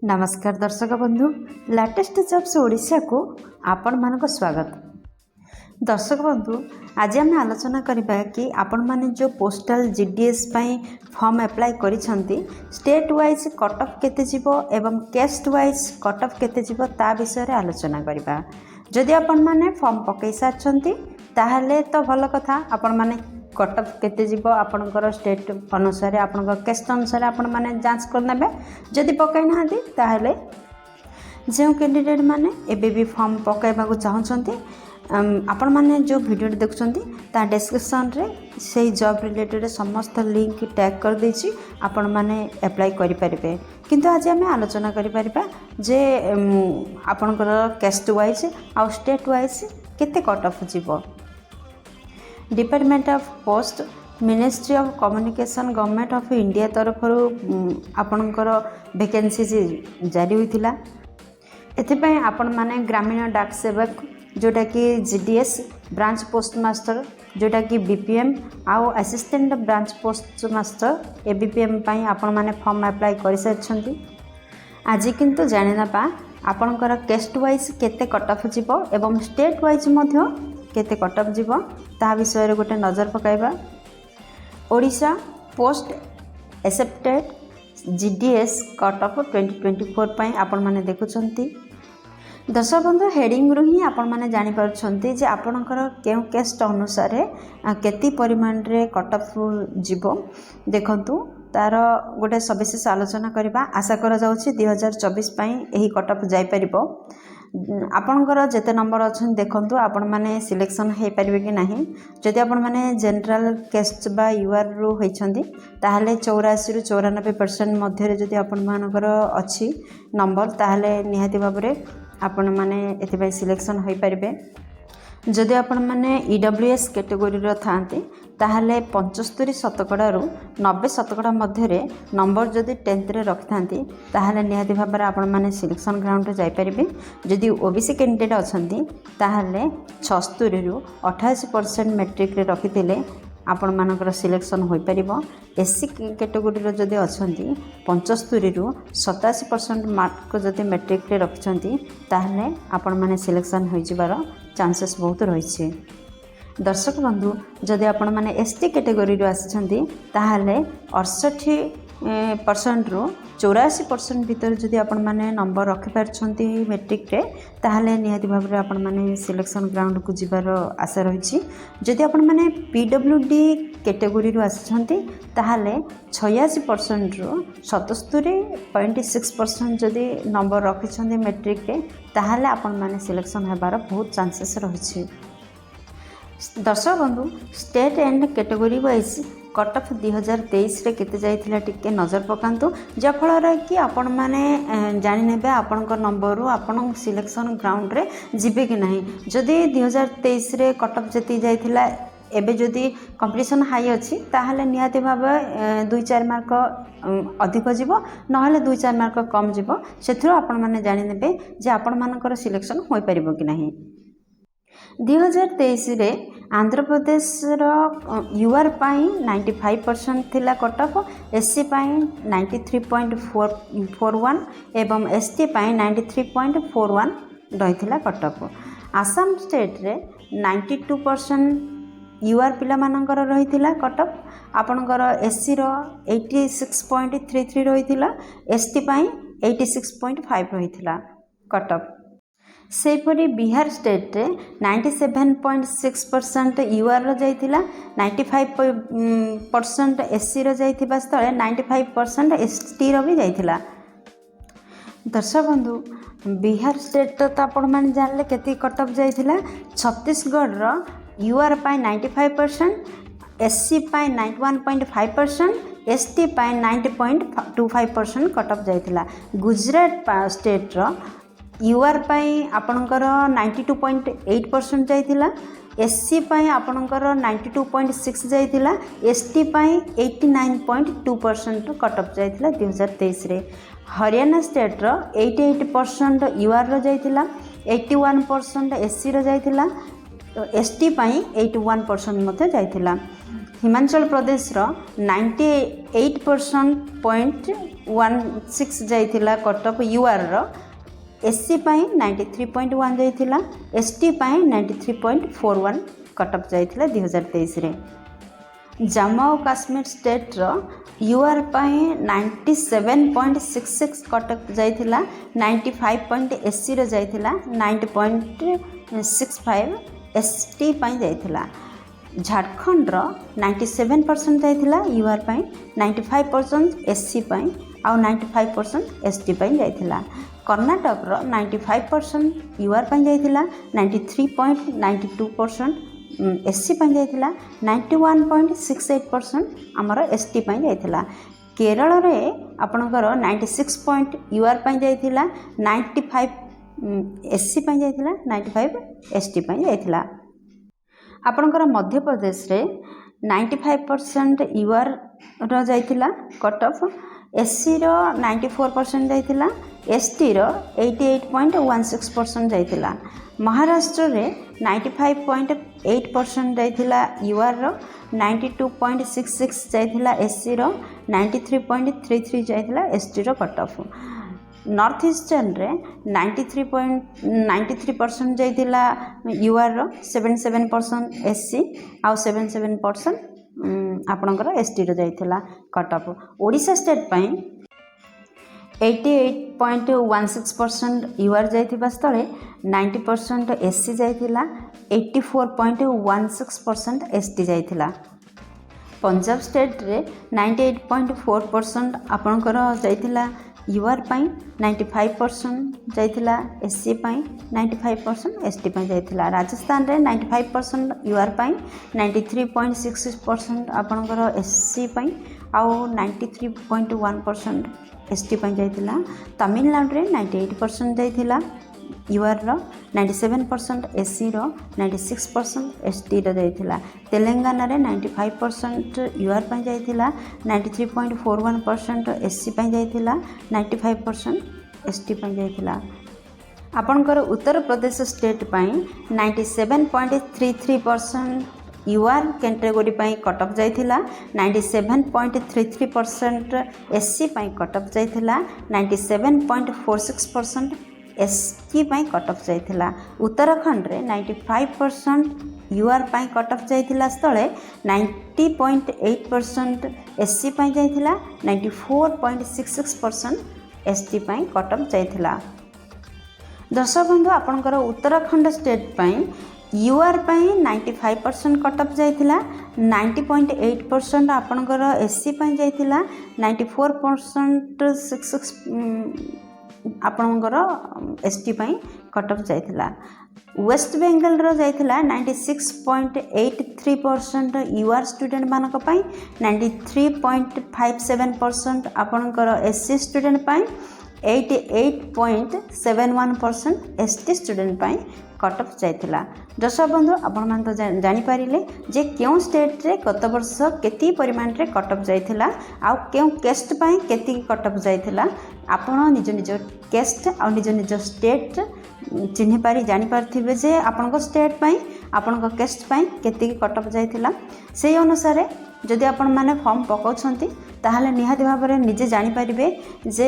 नमस्कार दर्शक बंधु लेटेस्ट जॉब्स ओडिशा को आपण मानक स्वागत। दर्शक बंधु आज आम आलोचना करबा कि आपण माने जो पोस्टल जीडीएस पई फॉर्म अप्लाई करिसंती स्टेट वाइज कट ऑफ केते जीवो एवं कास्ट वाइज कट ऑफ केते जीवो ता विषय रे आलोचना करबा। जदि आपण माने फॉर्म पकई सारछंती ताहले तो भलो कथा आपण माने कट ऑफ केते जीवो आपनकर स्टेट अनुसार आपनकर कास्ट अनुसार आपण माने जांच कर नेबे। जदि पकई नाहंती ताहले जो कैंडिडेट माने एबे भी फॉर्म पकाइबा को चाहछंती आपण माने जो वीडियो देखुछंती ता डिस्क्रिप्शन रे सेही जॉब रिलेटेड समस्त लिंक टैग कर देछि आपण माने अप्लाई करि परिबे। किंतु आज हमें आलोचना करि परिबा जे आपनकर कास्ट वाइज आ स्टेट वाइज केते कट ऑफ जीवो। Department of post ministry of communication government of India तरफ आपनकर वैकेंसी जारी होइथिला। एथिपई आपण माने ग्रामीण डाक सेवक जोटा कि जीडीएस ब्रांच पोस्ट मास्टर जोटा कि बीपीएम आउ assistant branch post master ABPM पई आपण माने फॉर्म अप्लाई करि सारछंती। आज किंतु जानिना पा आपनकर कास्ट वाइज केते कट ऑफ जीवो एवं स्टेट वाइज मध्य केते कट ऑफ जीवो ता विषय रे गोटे नजर पकाइबा। Odisha post accepted GDS cut off 2024 पई आपण माने देखुछंती। दर्शक बंधु हेडिंग रु ही आपण माने जानि पारछंती जे आपनकर केउ कास्ट अनुसार केती परिमाण रे कट ऑफ जीवो देखंतु तार गोटे सविशेष आलोचना करबा। आशा करा जाउछि 2024 पई एही कट ऑफ जाय परिबो। आपनकर जेते नंबर अछन देखंतु आपण माने सिलेक्शन हे परिबे कि नाही। जदि आपण माने जनरल कास्ट बा यूआर रु होइछंती ताहले 84 रु 94% मध्य रे जदि आपण मानकर अछि नंबर ताहले निहाती बाबरे आपण माने एथिबे सिलेक्शन होई परिबे। जदि आपण माने ईडब्ल्यूएस कैटेगरी रो थांती ताहले 75 शतकड़ा रु 90 शतकड़ा मध्य रे नंबर जदि 10th रे रखथांती ताहले निहाती भाबरे आपण माने सिलेक्शन ग्राउंड रे जाय परिबे। जदि ओबीसी कैंडिडेट अछंती ताहले 76 रु 88% मैट्रिक रे रखिथिले आपण मानकर सिलेक्शन होई परिबो। एससी कैटेगरी रो जदि अछंती 75 रु 87% मार्क जदि मैट्रिक रे रखछंती ताहले आपण माने सिलेक्शन होई जिबार चांसेस बहुत रही। दर्शक बंधु जदि आपण माने एसटी कैटेगरी रो आछंती ताहले 68% रु 84% भीतर जदि आपण माने नंबर रखि पारछंती मैट्रिक रे ताहले निहाती भाबरे आपण माने सिलेक्शन ग्राउंड को जिबार आशा रही। जदि आपण माने पीडब्ल्यूडी कैटेगरी रो आछंती ताहले 86% रु 77.6% जदि नंबर रखिछंती मैट्रिक रे ताहले आपण माने सिलेक्शन हेबार बहुत चांसेस रही। दर्शक बंधु state and category wise cut of 2023 रे केते जाइथिला टिके नजर पकांतु जफल कि आपण माने जानि नेबे आपनक नंबर रु आपण सिलेक्शन ग्राउंड रे जिबे कि नाही। जदि 2023 रे कट ऑफ जति जाइथिला एबे जदि कंपटीशन हाई अछि ताहले निहाती भाबे 2-4 मार्क अधिक जीवो नहले 2-4 मार्क कम जीवो। सेथरो आपण माने जानि नेबे जे आपण मानकर सिलेक्शन होई परिबो कि नाही। 2023 रे आंध्र प्रदेश रो यूआर पाई 95% थिला कट ऑफ, एससी पाई 93.41 एवं एसटी पाई 93.41 रहिथिला कट ऑफ। आसाम स्टेट रे 92% यूआर पिला मानकर रहिथिला कट ऑफ। आपनकर एससी रो 86.33 रहिथिला, एसटी पाई 86.5 रहिथिला कट ऑफ। सेपरी बिहार स्टेट रे 97.6% यूआर रो जाइथिला, 95% एससी रो जाइथिबा स्थळे 95% एसटी रो भी जाइथिला। दर्शक बंधु बिहार स्टेट तो आपण माने जानले केति कट ऑफ जाइथिला। छत्तीसगढ़ रो यूआर पाई 95%, एससी पाई 91.5%, एसटी पाई 90.25% कट ऑफ जाइथिला। गुजरात स्टेट रो यूआर पाई आपणकर 92.8% जाइथिला, एससी पाई आपणकर 92.6 जाइथिला, एसटी पाई 89.2% कट ऑफ जाइथिला 2023 रे। हरियाणा स्टेट रो 88% यूआर रो जाइथिला, 81% एससी रो जाइथिला, एसटी पाई 81% मते जाइथिला। हिमाचल प्रदेश रो 98% 93.16 जाइथिला कट ऑफ यूआर रो एससी पाई 93.1 जाइथिला एसटी पाई 93.41 कट ऑफ जाइथिला 2023 रे। जम्मू और काश्मीर स्टेट रो यूआर पाई 97.66 कट ऑफ जाइथिला 95.80 रो जाइथिला 90.65 एसटी पाई जाइथिला। झारखंड रो 97% जाइथिला यूआर पाई 95% एससी पाई आउ 95% एसटी पाई जाइथिला। कर्नाटक रो 95% यूआर पाई जाइथिला 93.92% एससी पाई जाइथिला 91.68% आमर एसटी पाई जाइथिला। केरल रे आपणकर 96 यूआर पाई जाइथिला 95 एससी पाई जाइथिला 95 एसटी पाई जाइथिला। आपणकर मध्य प्रदेश रे 95% यूआर रो जाइथिला कट ऑफ एससी रो 94% जाइथिला एसटी रो 88.16% जाइथिला। महाराष्ट्र रे 95.8% जाइथिला यूआर रो 92.66 जाइथिला एससी रो 93.33 जाइथिला एसटी रो कट ऑफ। नॉर्थ ईस्टर्न रे 93% जाइथिला यूआर रो 77% एससी आउ 77% आपणकर एसटी रो जाइथिला कट ऑफ। ओडिशा स्टेट पाई 88.16% यूआर जाइथिबा स्थळे 90% एससी जाइथिला 84.16% एसटी जाइथिला। पंजाब स्टेट रे 98.4% आपणकर जाइथिला यूआर पाई 95% जाइथिला एससी पाई 95% एसटी पाई जाइथिला। राजस्थान रे 95% यूआर पाई 93.66% आपणकर एससी पाई आउ 93.1% एसटी पाई जाइथिला। तमिलनाडु रे 98% जाइथिला यूआर रो 97% एससी रो 96% एसटी रो जाइथिला। तेलंगाना रे 95% यूआर पाई जाइथिला 93.41% एससी पाई जाइथिला 95% एसटी पाई जाइथिला। आपणकर उत्तर प्रदेश स्टेट पाई 97.33% यूआर कैटेगरी पाई कट ऑफ जाइथिला 97.33% एससी पाई कट ऑफ जाइथिला 97.46% एसटी पाई कट ऑफ जाइथिला। उत्तराखंड रे 95% यूआर पाई कट ऑफ जाइथिला स्थळे 90.8% एससी पाई जाइथिला 94.66% एसटी पाई कट ऑफ जाइथिला। दर्शक बंधु आपणकर उत्तराखंड स्टेट पाई यूआर पाई 95% कट ऑफ जाइथिला 90.8% आपणकर एससी पाई जाइथिला 94.66 आपणकर एसटी पाई कट ऑफ जाइथिला। वेस्ट बेंगल रो जाइथिला 96.83% यूआर स्टूडेंट मानक पाई 93.57% आपणकर एससी स्टूडेंट पाई 88.71% एसटी स्टूडेंट पाई कट ऑफ जाइथिला। दर्शक बंधु आपण मान तो जानि पारिले जे क्यों स्टेट रे गत वर्ष केती परिमाण रे कट ऑफ जाइथिला आ क्यों केस्ट पाई केती कट ऑफ जाइथिला। आपण निज निज केस्ट आ निज निज स्टेट चिन्हि पारि जानि पारथिबे जे आपनको स्टेट पाई आपनको केस्ट पाई केती कट ऑफ जाइथिला। सेही अनुसार जदि आपण माने फॉर्म पकाउछंती ताहले निहाती भाबरे निजे जानि पारिबे जे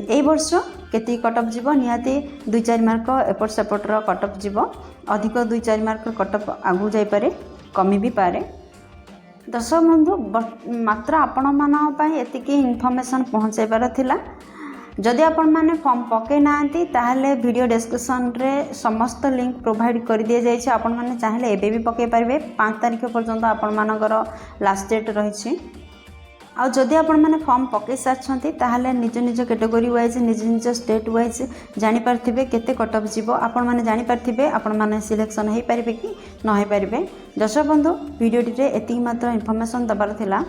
एई वर्ष केती कट ऑफ जीवो निहाती 2-4 मार्क एपट सेपट रो कट ऑफ जीवो अधिक 2-4 मार्क कट ऑफ आगु जाई पारे कमी भी पारे। दर्शक बंधु मात्र आपण मान पाई एतिकी इनफॉरमेशन पहुंचाइबार थिला। जदि आपण माने फॉर्म पके नांती ताहले वीडियो डिस्क्रिप्शन रे समस्त लिंक प्रोवाइड कर दिया जाय छै। आपण माने चाहिले एबे भी पके पारबे 5 तारिख पर्यंत आपण मानकर लास्ट डेट रही। आ जदि आपण माने फॉर्म पके सारछंती ताहले निज निज कैटेगरी वाइज निज निज स्टेट वाइज जानि पारथिबे केते कट ऑफ जीवो आपण माने जानि पारथिबे आपण माने सिलेक्शन हेई पारिबे कि न हेई पारिबे। दर्शक बंधु वीडियोटी रे एति मात्र इनफॉरमेशन दबार थिला।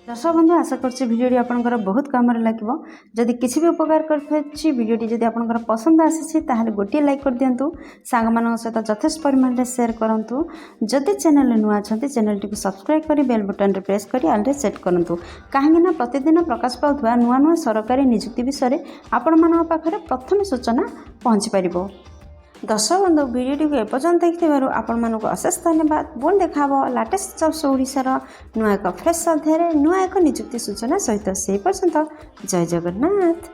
दर्शक बंधु आशा करछि भिडियोटी आपनकर बहुत काम रे लागिवो। जदि किछि भी उपकार करछि भिडियोटी जदि आपनकर पसंद आसीछि ताहले गोटे लाइक कर दियंतु सांग मानक सहित यथेष्ट परिमाण रे शेयर करंतु। जदि चैनल रे नुआ छथि चैनल टी को सब्सक्राइब करी बेल बटन रे प्रेस करी ऑल रे सेट करंतु काहेकि प्रतिदिन प्रकाश पाउथवा नुआ नुआ सरकारी नियुक्ति विषय रे आपण मानक पाखरे प्रथम सूचना पहुंची परिबो। दर्शक बंधु भिडियो को एपर्यंत देखिथिबारु आपण मानक अशेष धन्यवाद। पुणी देखा लाटेस्ट जब्स ओडिशार नुआ एक फ्रेश अध्याय नुआ एक निजुक्ति सूचना सहित से पर्यंत जय जगन्नाथ।